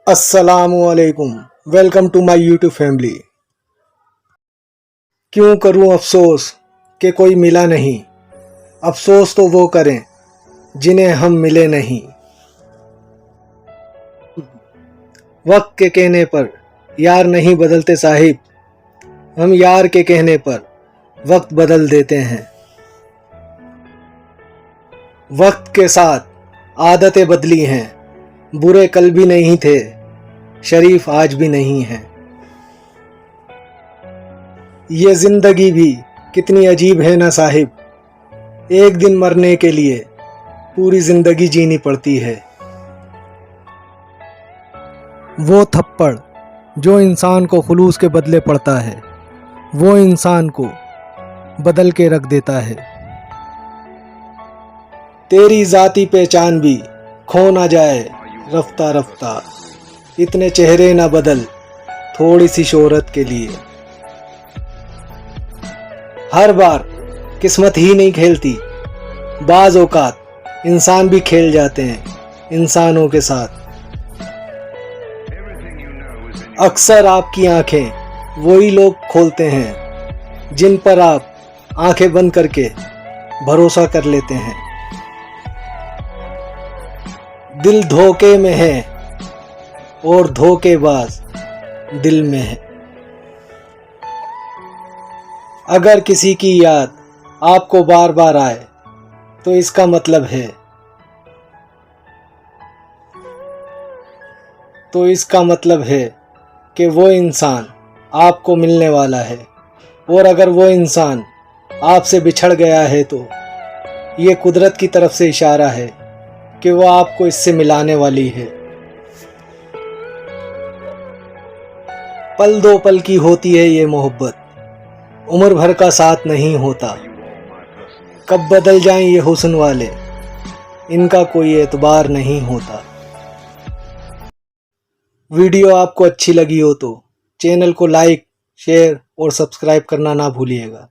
अस्सलामुअलैकुम। Welcome to my YouTube family. क्यों करूं अफसोस कि कोई मिला नहीं, अफसोस तो वो करें जिन्हें हम मिले नहीं। वक्त के कहने पर यार नहीं बदलते साहिब, हम यार के कहने पर वक्त बदल देते हैं। वक्त के साथ आदतें बदली हैं, बुरे कल भी नहीं थे, शरीफ आज भी नहीं है। ये जिंदगी भी कितनी अजीब है ना साहिब, एक दिन मरने के लिए पूरी जिंदगी जीनी पड़ती है। वो थप्पड़ जो इंसान को खुलूस के बदले पड़ता है, वो इंसान को बदल के रख देता है। तेरी जाती पहचान भी खो ना जाए रफ्ता रफ्ता, इतने चेहरे ना बदल थोड़ी सी शोहरत के लिए। हर बार किस्मत ही नहीं खेलती, बाज औकात इंसान भी खेल जाते हैं इंसानों के साथ। अक्सर आपकी आंखें वही लोग खोलते हैं जिन पर आप आंखें बंद करके भरोसा कर लेते हैं। दिल धोखे में है और धोखेबाज दिल में है। अगर किसी की याद आपको बार बार आए तो इसका मतलब है कि वो इंसान आपको मिलने वाला है, और अगर वो इंसान आपसे बिछड़ गया है तो ये कुदरत की तरफ से इशारा है कि वो आपको इससे मिलाने वाली है। पल दो पल की होती है ये मोहब्बत, उम्र भर का साथ नहीं होता। कब बदल जाएं ये हुस्न वाले, इनका कोई एतबार नहीं होता। वीडियो आपको अच्छी लगी हो तो चैनल को लाइक, शेयर और सब्सक्राइब करना ना भूलिएगा।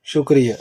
शुक्रिया।